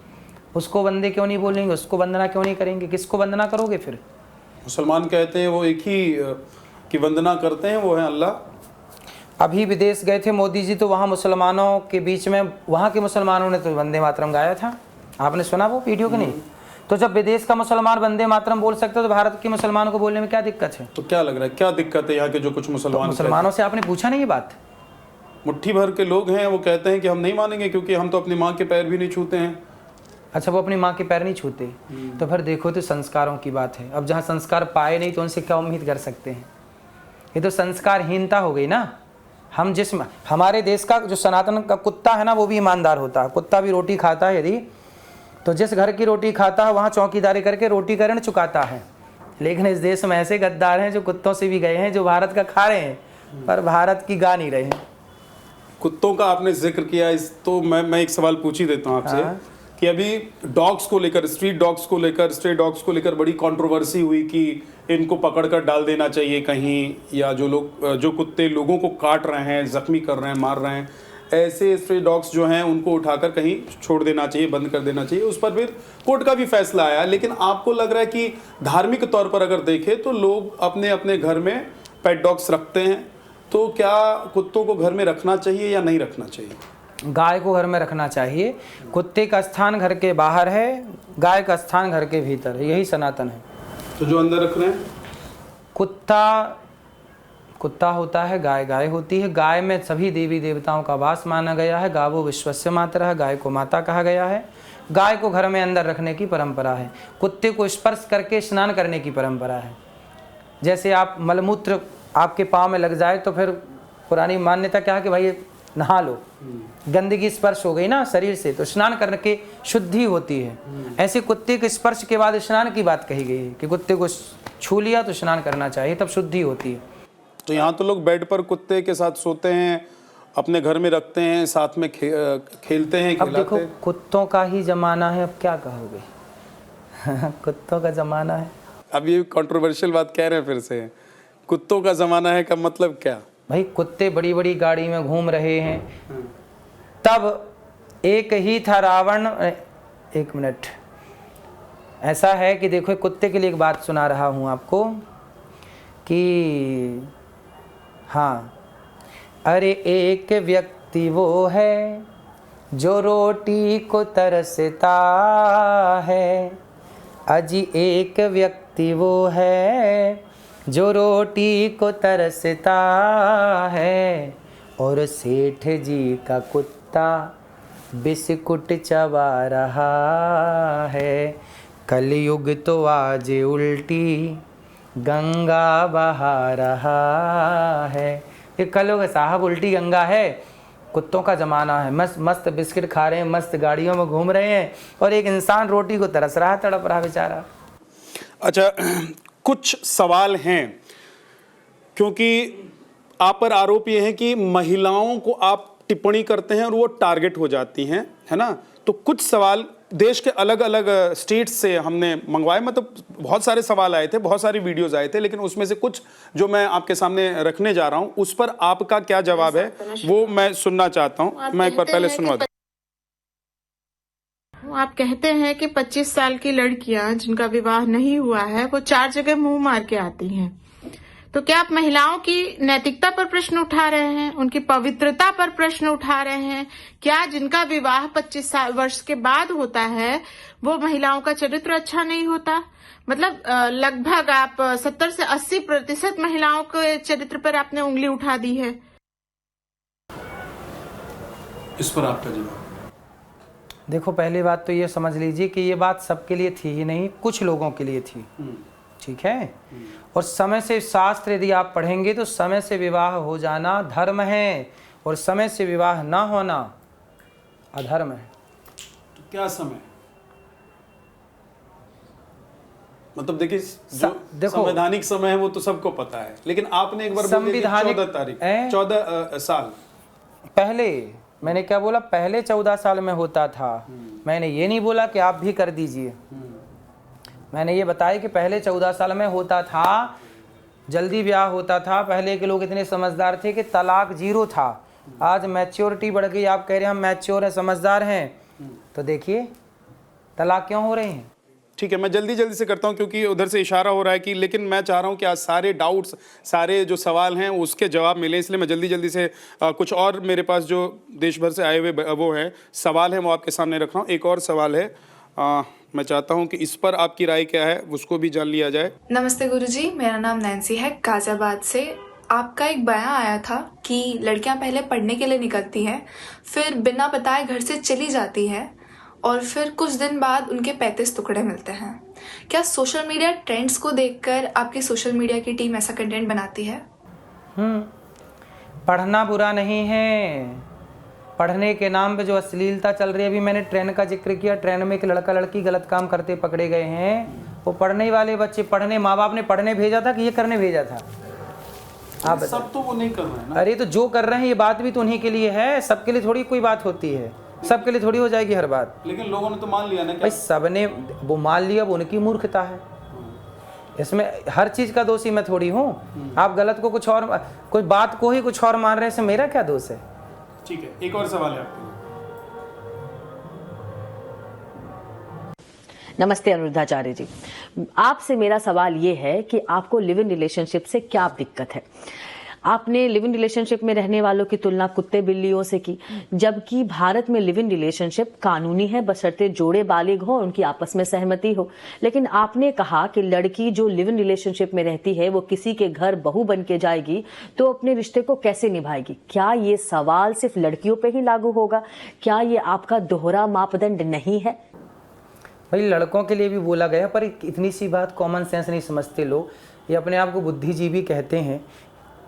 S2: उसको वंदे क्यों नहीं बोलेंगे? उसको वंदना क्यों नहीं करेंगे? किसको वंदना करोगे फिर? मुसलमान
S1: कहते हैं वो एक ही की वंदना करते हैं, वो है अल्लाह।
S2: अभी विदेश गए थे मोदी जी, तो वहाँ मुसलमानों के बीच में, वहाँ के मुसलमानों ने तो वंदे मातरम गाया था, आपने सुना वो वीडियो कि नहीं? तो जब विदेश का मुसलमान वंदे मातरम बोल सकता है तो भारत के मुसलमानों को बोलने में क्या दिक्कत है?
S1: तो क्या लग रहा है, क्या दिक्कत है यहाँ के जो कुछ
S2: मुसलमानों से आपने पूछा नहीं ये बात?
S1: मुट्ठी भर के लोग हैं, वो कहते हैं कि हम नहीं मानेंगे क्योंकि हम तो अपनी माँ के पैर भी नहीं छूते हैं।
S2: अच्छा, वो अपनी माँ के पैर नहीं छूते, तो फिर देखो तो संस्कारों की बात है। अब जहाँ संस्कार पाए नहीं तो उनसे क्या उम्मीद कर सकते हैं? ये तो संस्कारहीनता हो गई ना। हम जिस हमारे देश का जो सनातन का कुत्ता है ना, वो भी ईमानदार होता है। कुत्ता भी रोटी खाता है यदि, तो जिस घर की रोटी खाता है वहाँ चौकीदारी करके रोटी का ऋण चुकाता है। लेकिन इस देश में ऐसे गद्दार हैं जो कुत्तों से भी गए हैं, जो भारत का खा रहे हैं पर भारत की गा नहीं रहे हैं।
S1: कुत्तों का आपने जिक्र किया, इस तो मैं एक सवाल पूछ ही देता हूँ आपसे। हाँ। कि अभी डॉग्स को लेकर, स्ट्रीट डॉग्स को लेकर, स्ट्रे डॉग्स को लेकर बड़ी कंट्रोवर्सी हुई कि इनको पकड़कर डाल देना चाहिए कहीं, या जो कुत्ते लोगों को काट रहे हैं, जख्मी कर रहे हैं, मार रहे हैं, ऐसे स्ट्रे डॉग्स जो हैं उनको उठाकर कहीं छोड़ देना चाहिए, बंद कर देना चाहिए। उस पर फिर कोर्ट का भी फैसला आया। लेकिन आपको लग रहा है कि धार्मिक तौर पर अगर देखें तो लोग अपने अपने घर में पेट डॉग्स रखते हैं, तो क्या कुत्तों को घर में रखना चाहिए या नहीं रखना चाहिए?
S2: गाय को घर में रखना चाहिए। कुत्ते का स्थान घर के बाहर है, गाय का स्थान घर के भीतर है, यही सनातन है।
S1: तो जो अंदर रख रहे हैं,
S2: कुत्ता कुत्ता होता है, गाय गाय होती है। गाय में सभी देवी देवताओं का वास माना गया है। गावो विश्वस्य मातरः है, गाय को माता कहा गया है। गाय को घर में अंदर रखने की परंपरा है। कुत्ते को स्पर्श करके स्नान करने की परंपरा है। जैसे आप मलमूत्र आपके पाँव में लग जाए तो फिर पुरानी मान्यता क्या है कि भाई नहा लो, गंदगी स्पर्श हो गई ना शरीर से, तो स्नान करने की शुद्धि होती है। ऐसे कुत्ते के स्पर्श के बाद स्नान की बात कही गई है कि कुत्ते को छू लिया तो स्नान करना चाहिए, तब शुद्धि होती है।
S1: तो यहाँ तो लोग बेड पर कुत्ते के साथ सोते हैं, अपने घर में रखते हैं, साथ में खेलते हैं,
S2: अब देखो कुत्तों का ही जमाना है, अब क्या कहोगे? कुत्तों का जमाना है।
S1: अब ये कंट्रोवर्शियल बात कह रहे हैं फिर से, कुत्तों का जमाना है का मतलब क्या?
S2: भाई कुत्ते बड़ी बड़ी गाड़ी में घूम रहे हैं, तब एक ही था रावण। एक मिनट, ऐसा है कि देखो कुत्ते के लिए एक बात सुना रहा हूँ आपको कि हाँ, अरे एक व्यक्ति वो है जो रोटी को तरसता है, अजी एक व्यक्ति वो है जो रोटी को तरसता है, और सेठ जी का कुत्ता बिस्कुट चबा रहा है, कलयुग तो आज उल्टी गंगा बहा रहा है। ये कलयुग साहब उल्टी गंगा है, कुत्तों का ज़माना है। मस्त मस्त बिस्किट खा रहे हैं, मस्त गाड़ियों में घूम रहे हैं, और एक इंसान रोटी को तरस रहा, तड़प रहा बेचारा।
S1: अच्छा, कुछ सवाल हैं, क्योंकि आप पर आरोप ये है कि महिलाओं को आप टिप्पणी करते हैं और वो टारगेट हो जाती हैं, है ना। तो कुछ सवाल देश के अलग अलग स्टेट्स से हमने मंगवाए, मतलब बहुत सारे सवाल आए थे, बहुत सारी वीडियोस आए थे, लेकिन उसमें से कुछ जो मैं आपके सामने रखने जा रहा हूं, उस पर आपका क्या जवाब है वो मैं सुनना चाहता हूं। मैं एक बार पहले सुनवा दूं।
S3: आप कहते हैं कि 25 साल की लड़कियां जिनका विवाह नहीं हुआ है वो 4 जगह मुंह मार के आती हैं, तो क्या आप महिलाओं की नैतिकता पर प्रश्न उठा रहे हैं, उनकी पवित्रता पर प्रश्न उठा रहे हैं? क्या जिनका विवाह 25 वर्ष के बाद होता है वो महिलाओं का चरित्र अच्छा नहीं होता? मतलब लगभग आप 70 से 80% महिलाओं के चरित्र पर आपने उंगली उठा दी है।
S1: इस पर आपका जवाब।
S2: देखो, पहली बात तो ये समझ लीजिए कि ये बात सबके लिए थी ही नहीं, कुछ लोगों के लिए थी, ठीक है। और समय से शास्त्र यदि आप पढ़ेंगे तो समय से विवाह हो जाना धर्म है, और समय से विवाह ना होना अधर्म है।
S1: तो क्या समय, मतलब देखिए जो संवैधानिक समय है वो तो सबको पता है, लेकिन आपने एक बार
S2: संविधानिक
S1: 14 तारीख 14 साल
S2: पहले, मैंने क्या बोला, पहले 14 साल में होता था। मैंने ये नहीं बोला कि आप भी कर दीजिए, मैंने ये बताया कि पहले 14 साल में होता था, जल्दी ब्याह होता था। पहले के लोग इतने समझदार थे कि तलाक 0 था। आज मैच्योरिटी बढ़ गई, आप कह रहे हैं हम मैच्योर हैं, समझदार हैं, तो देखिए तलाक क्यों हो रहे हैं।
S1: ठीक है, मैं जल्दी से करता हूं क्योंकि उधर से इशारा हो रहा है कि, लेकिन मैं चाह रहा हूं कि आज सारे डाउट्स, सारे जो सवाल हैं उसके जवाब मिले, इसलिए मैं जल्दी से कुछ और मेरे पास जो देश भर से आए हुए वो है सवाल है वो आपके सामने रख रहा हूँ। एक और सवाल है, मैं चाहता हूं कि इस पर आपकी राय क्या है उसको भी जान लिया जाए।
S4: नमस्ते गुरुजी, मेरा नाम नैन्सी है, गाजियाबाद से। आपका एक बयान आया था कि लड़कियां पहले पढ़ने के लिए निकलती हैं, फिर बिना बताए घर से चली जाती हैं, और फिर कुछ दिन बाद उनके 35 टुकड़े मिलते हैं। क्या सोशल मीडिया ट्रेंड्स को देखकर आपकी सोशल मीडिया की टीम ऐसा कंटेंट बनाती है?
S2: पढ़ना बुरा नहीं है, पढ़ने के नाम पे जो अश्लीलता चल रही है, अभी मैंने ट्रेन का जिक्र किया, ट्रेन में एक लड़का लड़की गलत काम करते पकड़े गए हैं। वो पढ़ने वाले बच्चे, पढ़ने, माँ बाप ने पढ़ने भेजा था कि ये करने भेजा था? आप
S1: सब तो वो नहीं कर रहे हैं ना।
S2: अरे तो जो कर रहे हैं ये बात भी तो उन्हीं के लिए है, सबके लिए थोड़ी कोई बात होती है, सबके लिए थोड़ी हो जाएगी हर बात।
S1: लेकिन लोगों ने तो मान लिया ना।
S2: भाई सबने वो मान लिया, वो उनकी मूर्खता है, इसमें हर चीज का दोषी मैं थोड़ी हूँ। आप गलत को कुछ और, कोई बात को ही कुछ और मान रहे हैं, इसमें मेरा क्या दोष है?
S1: ठीक है, एक और सवाल है आपके लिए।
S5: नमस्ते अनुरुद्धाचार्य जी, आपसे मेरा सवाल ये है कि आपको लिव इन रिलेशनशिप से क्या दिक्कत है? आपने लिव इन रिलेशनशिप में रहने वालों की तुलना कुत्ते बिल्लियों से की, जबकि भारत में लिव इन रिलेशनशिप कानूनी है बशर्ते जोड़े बालिग हो, उनकी आपस में सहमति हो। लेकिन आपने कहा कि लड़की जो लिव इन रिलेशनशिप में रहती है वो किसी के घर बहू बन के जाएगी तो अपने रिश्ते को कैसे निभाएगी? क्या ये सवाल सिर्फ लड़कियों पे ही लागू होगा? क्या ये आपका दोहरा मापदंड नहीं है?
S2: भाई लड़कों के लिए भी बोला गया, पर इतनी सी बात कॉमन सेंस नहीं समझते लोग। ये अपने आप को बुद्धिजीवी कहते हैं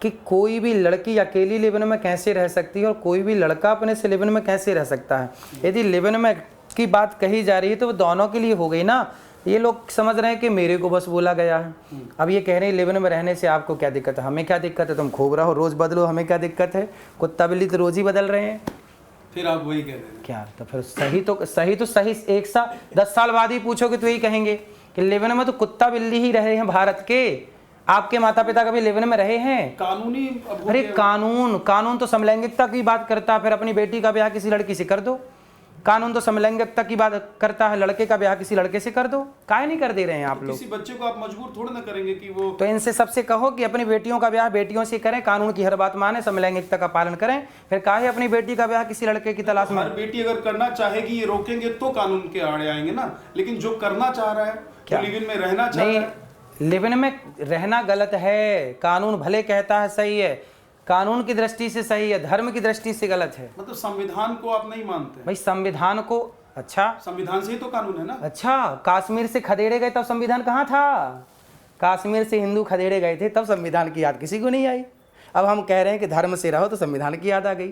S2: कि कोई भी लड़की अकेली लिव इन में कैसे रह सकती है और कोई भी लड़का अपने से लिव इन में कैसे रह सकता है। यदि लिव इन में की बात कही जा रही है तो वो दोनों के लिए हो गई ना। ये लोग समझ रहे हैं कि मेरे को बस बोला गया है। अब ये कह रहे हैं लिव इन में रहने से आपको क्या दिक्कत है? हमें क्या दिक्कत है? तुम खूब रहो, रोज बदलो, हमें क्या दिक्कत है? कुत्ता बिल्ली तो रोज ही बदल रहे हैं।
S1: फिर आप वही कह रहे हैं
S2: क्या? तो फिर सही एक साल 10 साल बाद ही पूछोगे तो यही कहेंगे कि लिव इन में तो कुत्ता बिल्ली ही रहे हैं भारत के। आपके माता पिता कभी लिव इन में रहे हैं?
S1: कानूनी।
S2: अरे कानून तो समलैंगिकता की बात करता है। फिर अपनी बेटी का ब्याह किसी लड़की से कर दो। कानून तो समलैंगिकता की बात करता है, लड़के का ब्याह किसी लड़के से कर दो। काहे नहीं कर दे रहे हैं आप लोग?
S1: किसी बच्चे को आप मजबूर थोड़ी ना करेंगे कि वो।
S2: तो इनसे सबसे कहो कि अपनी बेटियों का ब्याह बेटियों से करें, कानून की हर बात माने, समलैंगिकता का पालन करें। फिर काहे अपनी बेटी का ब्याह किसी लड़के की तलाश में?
S1: हर बेटी अगर करना चाहेगी, ये रोकेंगे तो कानून के आड़े आएंगे ना। लेकिन जो करना चाह रहा है,
S2: क्या
S1: लिव इन में रहना चाह रहा है,
S2: लिव इन में रहना गलत है। कानून भले कहता है सही है, कानून की दृष्टि से सही है, धर्म की दृष्टि से गलत है।
S1: मतलब संविधान को आप नहीं मानते?
S2: भाई संविधान को, अच्छा
S1: संविधान से ही तो कानून है ना।
S2: अच्छा, कश्मीर से खदेड़े गए तब संविधान कहाँ था? कश्मीर से हिंदू खदेड़े गए थे तब संविधान की याद किसी को नहीं आई। अब हम कह रहे हैं कि धर्म से रहो तो संविधान की याद आ गई।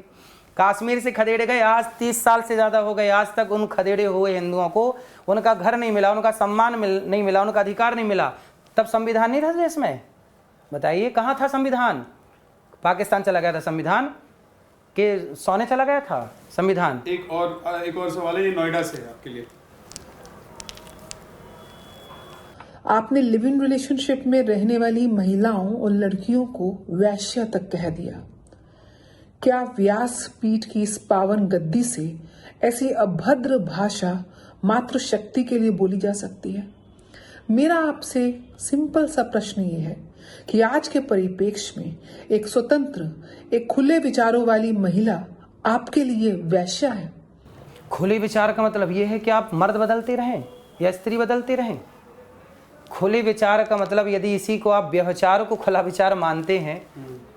S2: कश्मीर से खदेड़े गए, आज 30 साल से ज़्यादा हो गए, आज तक उन खदेड़े हुए हिंदुओं को उनका घर नहीं मिला, उनका सम्मान नहीं मिला, उनका अधिकार नहीं मिला, तब संविधान नहीं था देश में? बताइए कहाँ था संविधान? पाकिस्तान चला गया था संविधान के सोने चला गया था संविधान।
S1: एक और सवाल है, ये नोएडा से है आपके लिए।
S6: आपने लिव इन रिलेशनशिप में रहने वाली महिलाओं और लड़कियों को वैश्या तक कह दिया। क्या व्यास पीठ की इस पावन गद्दी से ऐसी अभद्र भाषा मात्र शक्ति के लिए बोली जा सकती है? मेरा आपसे सिंपल सा प्रश्न ये है कि आज के परिप्रेक्ष्य में एक स्वतंत्र, एक खुले विचारों वाली महिला आपके लिए वैश्या है?
S2: खुले विचार का मतलब ये है कि आप मर्द बदलते रहें या स्त्री बदलते रहें। खुले विचार का मतलब यदि इसी को आप व्यभिचार को खुला विचार मानते हैं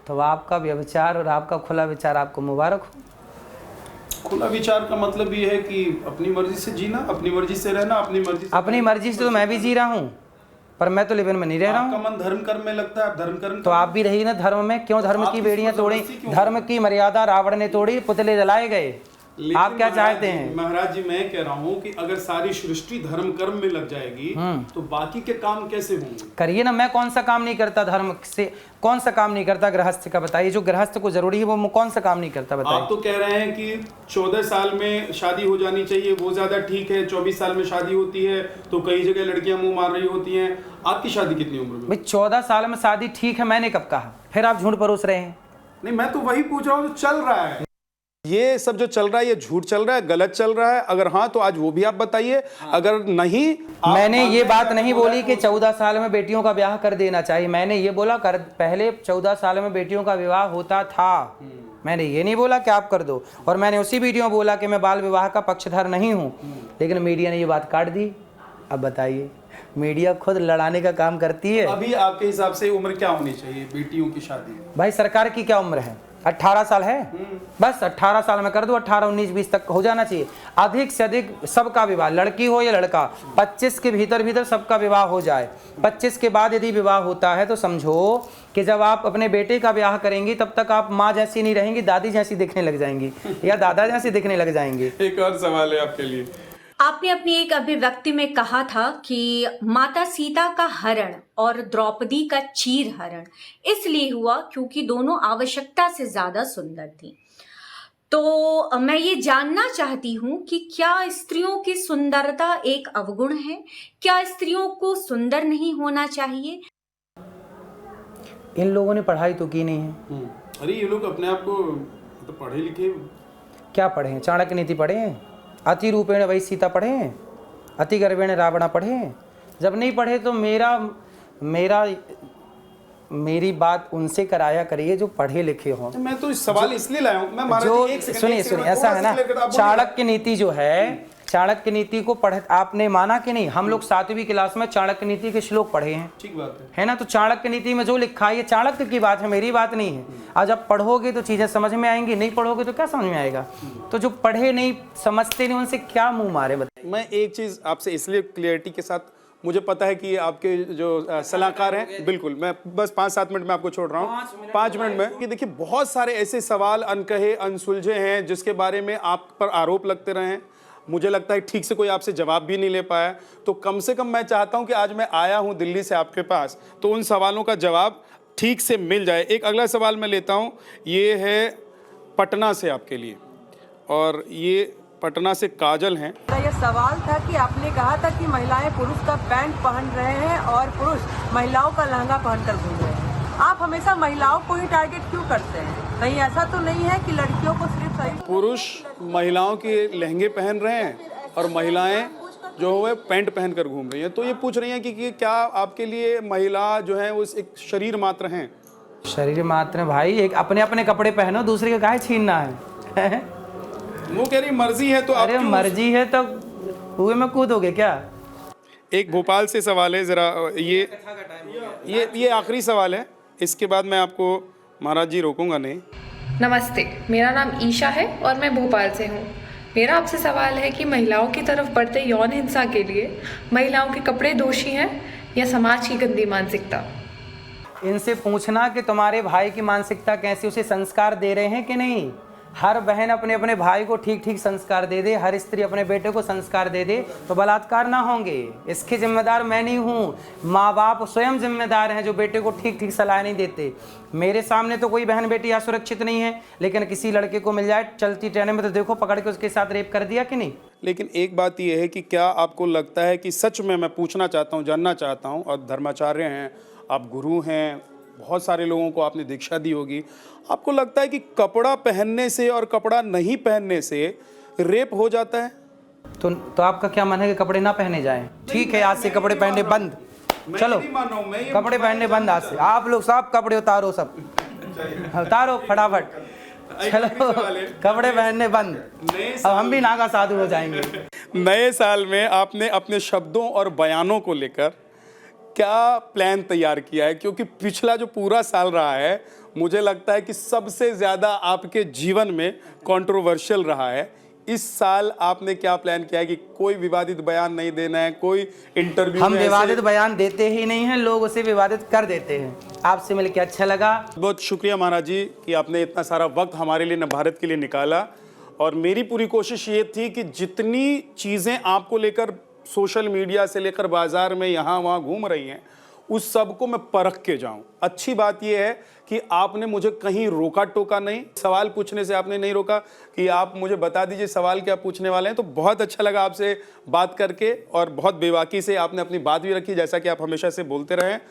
S2: तो आपका व्यभिचार और आपका खुला विचार आपको मुबारक हो।
S1: खुला विचार का मतलब ये है कि अपनी मर्जी से जीना, अपनी मर्जी से रहना,
S2: अपनी मर्जी से तो मैं भी जी रहा हूँ, पर मैं तो लिविन में नहीं रह रहा हूँ।
S1: आपका मन धर्म कर्म में लगता है, आप धर्म कर्म
S2: तो आप भी रही ना धर्म में। क्यों धर्म की बेड़ियां तोड़ी? धर्म की मर्यादा रावण ने तोड़ी, पुतले जलाए गए। आप क्या चाहते हैं?
S1: महाराज जी, मैं कह रहा हूँ कि अगर सारी सृष्टि धर्म कर्म में लग जाएगी तो बाकी के काम कैसे होंगे?
S2: करिए ना। मैं कौन सा काम नहीं करता धर्म से? कौन सा काम नहीं करता गृहस्थ का? बताइए, जो गृहस्थ को जरूरी है वो कौन सा काम नहीं करता? बताइए।
S1: आप तो कह रहे हैं कि 14 साल में शादी हो जानी चाहिए, वो ज्यादा ठीक है। 24 साल में शादी होती है तो कई जगह लड़कियां मुंह मार रही होती हैं। आपकी शादी कितनी उम्र में?
S2: भाई 14 साल में शादी ठीक है, मैंने कब कहा? फिर आप झूठ परोस रहे हैं।
S1: नहीं, मैं तो वही पूछ रहा हूँ जो चल रहा है। ये सब जो चल रहा है ये झूठ चल रहा है, गलत चल रहा है? अगर हाँ तो आज वो भी आप बताइए। अगर नहीं,
S2: मैंने ये बात नहीं बोली कि 14 साल में बेटियों का ब्याह कर देना चाहिए। मैंने ये बोला पहले 14 साल में बेटियों का विवाह होता था। मैंने ये नहीं बोला कि आप कर दो। और मैंने उसी वीडियो में बोला कि मैं बाल विवाह का पक्षधर नहीं हूँ, लेकिन मीडिया ने ये बात काट दी। अब बताइए, मीडिया खुद लड़ाने का काम करती है।
S1: अभी आपके हिसाब से उम्र क्या होनी चाहिए बेटियों की शादी?
S2: भाई सरकार की क्या उम्र है? 18 साल है, बस 18 साल में कर दो। 18, 19, 20 तक हो जाना चाहिए। अधिक से अधिक सबका विवाह, लड़की हो या लड़का, 25 के भीतर सबका विवाह हो जाए। 25 के बाद यदि विवाह होता है तो समझो कि जब आप अपने बेटे का ब्याह करेंगी तब तक आप माँ जैसी नहीं रहेंगी, दादी जैसी दिखने लग जाएंगी या दादा जैसी दिखने लग जाएंगी।
S1: एक और सवाल है आपके लिए।
S7: आपने अपनी एक अभिव्यक्ति में कहा था कि माता सीता का हरण और द्रौपदी का चीर हरण इसलिए हुआ क्योंकि दोनों आवश्यकता से ज्यादा सुंदर थी। तो मैं ये जानना चाहती हूँ कि क्या स्त्रियों की सुंदरता एक अवगुण है? क्या स्त्रियों को सुंदर नहीं होना चाहिए?
S2: इन लोगों ने पढ़ाई तो की नहीं है।
S1: अरे ये लोग अपने आप को तो पढ़े लिखे
S2: क्या पढ़े हैं? चाणक्य नीति पढ़े हैं? अति रूपेण वही सीता पढ़े हैं? अति गर्वेण रावणा पढ़े हैं? जब नहीं पढ़े तो मेरी बात उनसे कराया करिए जो पढ़े लिखे हों।
S1: मैं तो इस सवाल इसलिए लाया हूँ। मैं
S2: जो सुनिए ऐसा है ना, चाणक्य नीति जो है, चाणक्य नीति को आपने माना कि नहीं? हम लोग 7वीं क्लास में चाणक्य नीति के श्लोक पढ़े हैं,
S1: ठीक बात
S2: है ना? तो चाणक्य नीति में जो लिखा है ये चाणक्य की बात है, मेरी बात नहीं है। आज आप पढ़ोगे तो चीजें समझ में आएंगी, नहीं पढ़ोगे तो क्या समझ में आएगा? तो जो पढ़े नहीं, समझते नहीं, उनसे क्या मुंह मारे? बताइए।
S1: मैं एक चीज आपसे इसलिए क्लियरिटी के साथ, मुझे पता है कि आपके जो सलाहकार हैं, बिल्कुल मैं बस 5-7 मिनट में आपको छोड़ रहा हूँ, 5 मिनट में, कि देखिए बहुत सारे ऐसे सवाल अनकहे अनसुलझे हैं जिसके बारे में आप पर आरोप लगते रहे हैं। मुझे लगता है ठीक से कोई आपसे जवाब भी नहीं ले पाया। तो कम से कम मैं चाहता हूं कि आज मैं आया हूं दिल्ली से आपके पास, तो उन सवालों का जवाब ठीक से मिल जाए। एक अगला सवाल मैं लेता हूं, ये है पटना से आपके लिए, और ये पटना से काजल हैं।
S8: ये सवाल था कि आपने कहा था कि महिलाएं पुरुष का पैंट पहन रहे हैं और पुरुष महिलाओं का लहंगा पहनकर घूम रहे हैं। आप हमेशा महिलाओं को ही टारगेट क्यों करते हैं? कहीं ऐसा तो नहीं है कि लड़कियों को सिर्फ सही?
S1: पुरुष महिलाओं के लहंगे पहन रहे हैं और महिलाएं जो है पैंट पहनकर घूम रही हैं। तो ये पूछ रही हैं कि क्या आपके लिए महिला जो है वो एक शरीर मात्र हैं?
S2: शरीर मात्र भाई, एक अपने अपने कपड़े पहनो, दूसरे का काहे छीनना है?
S1: वो कह रही मर्जी है तो आप
S2: अरे मर्जी है तो कुएं में कूदोगे क्या?
S1: एक भोपाल से सवाल है, जरा ये आखिरी सवाल है, इसके बाद मैं आपको महाराज जी रोकूंगा नहीं।
S9: नमस्ते, मेरा नाम ईशा है और मैं भोपाल से हूँ। मेरा आपसे सवाल है कि महिलाओं की तरफ बढ़ते यौन हिंसा के लिए महिलाओं के कपड़े दोषी हैं या समाज की गंदी मानसिकता?
S2: इनसे पूछना कि तुम्हारे भाई की मानसिकता कैसी, उसे संस्कार दे रहे हैं कि नहीं। हर बहन अपने अपने भाई को ठीक ठीक संस्कार दे दे, हर स्त्री अपने बेटे को संस्कार दे दे तो बलात्कार ना होंगे। इसके जिम्मेदार मैं नहीं हूँ, माँ बाप स्वयं जिम्मेदार हैं जो बेटे को ठीक ठीक सलाह नहीं देते। मेरे सामने तो कोई बहन बेटी असुरक्षित नहीं है, लेकिन किसी लड़के को मिल जाए चलती ट्रेन में तो देखो पकड़ के उसके साथ रेप कर दिया कि नहीं।
S1: लेकिन एक बात यह है कि क्या आपको लगता है कि सच में, मैं पूछना चाहता हूँ, जानना चाहता हूँ, और धर्माचार्य हैं आप, गुरु हैं, बहुत सारे लोगों को आपने दीक्षा दी होगी, आपको लगता है कि कपड़ा पहनने से और कपड़ा नहीं पहनने से रेप हो जाता है?
S2: तो आपका क्या मन है कि कपड़े ना पहने जाएं? ठीक है, आज से कपड़े पहनने बंद। चलो कपड़े पहनने बंद आज से। आप लोग सब कपड़े उतारो, सब उतारो फटाफट। चलो कपड़े पहनने बंद। अब हम भी नागा साधु हो जाएंगे।
S1: नए साल में आपने अपने शब्दों और बयानों को लेकर क्या प्लान तैयार किया है? क्योंकि पिछला जो पूरा साल रहा है, मुझे लगता है कि सबसे ज़्यादा आपके जीवन में कंट्रोवर्शियल रहा है। इस साल आपने क्या प्लान किया है कि कोई विवादित बयान नहीं देना है, कोई इंटरव्यू
S2: हम विवादित बयान देते ही नहीं हैं, लोग उसे विवादित कर देते हैं। आपसे मिलकर अच्छा लगा।
S1: बहुत शुक्रिया महाराज जी कि आपने इतना सारा वक्त हमारे लिए, न भारत के लिए निकाला। और मेरी पूरी कोशिश ये थी कि जितनी चीज़ें आपको लेकर सोशल मीडिया से लेकर बाजार में यहाँ वहाँ घूम रही हैं, उस सब को मैं परख के जाऊं। अच्छी बात यह है कि आपने मुझे कहीं रोका टोका नहीं, सवाल पूछने से आपने नहीं रोका कि आप मुझे बता दीजिए सवाल क्या पूछने वाले हैं। तो बहुत अच्छा लगा आपसे बात करके, और बहुत बेबाकी से आपने अपनी बात भी रखी, जैसा कि आप हमेशा से बोलते रहे।